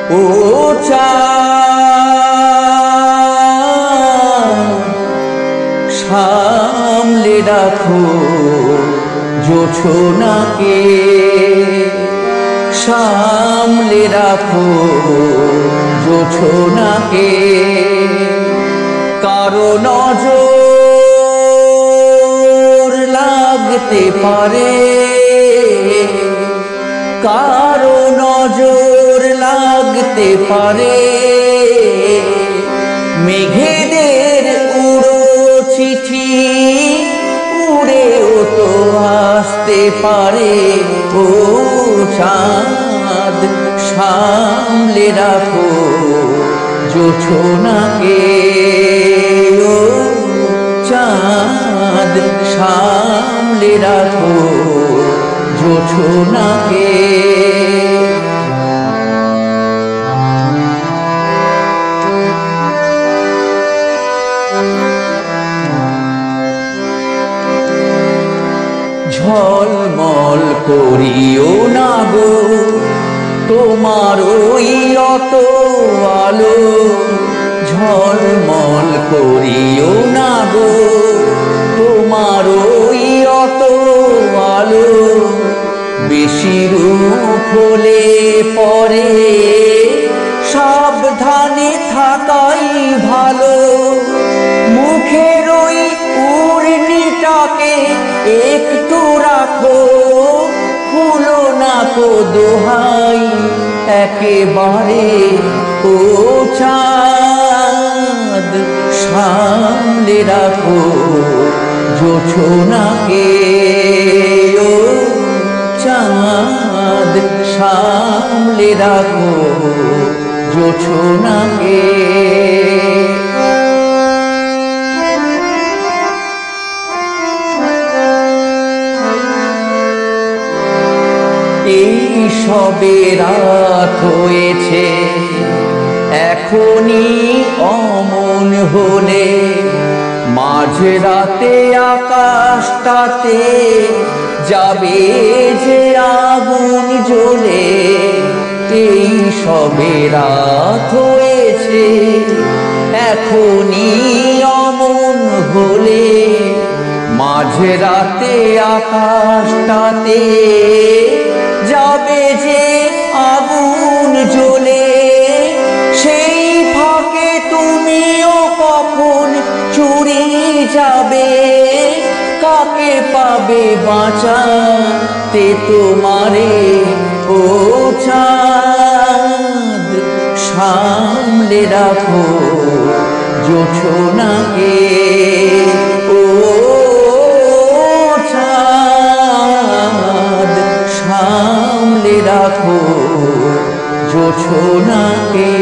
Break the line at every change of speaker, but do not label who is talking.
ও চাঁদ সামলে রাখো জোছনাকে, সামলে রাখো জোছনাকে। কারো নজর লাগতে পারে, কারো নজর লাগতে পারে। মেঘেদের উড়ো চিঠি উড়েও তো আসতে পারে। ও চাঁদ সামলে রাখো জোছনাকে, ও চাঁদ সামলে রাখো জোছনাকে। ঝলমল করিও না গো তোমার ওই অত আলো, ঝলমল করিও না গো তোমার ওই অত আলো। বেশি রূপ হলে পরে সাবধানে থাকাই ভালো। মুখের ওই উর্নিটাকে একটু রাখো, খুলো না কো দোহাই একেবারে। ও চাঁদ সামলে রাখো জোছনাকে, ও চাঁদ সামলে রাখো জোছনাকে। এই সবে রাত হয়েছে, এখনই অমন হলে মাঝরাতে আকাশটাতে যাবে যে আগুন জ্বলে। এই সবে রাত হয়েছে, এখনই অমন হলে মাঝরাতে আকাশটাতে যাবে যে আগুন জ্বলে। সেই ফাঁকে তুমিও কখন চুরি যাবে, কাকে পাবে বাঁচাতে তোমারে। ও চাঁদ সামলে রাখো জোছনাকে, ও চাঁদ সামলে রাখো জোছনাকে।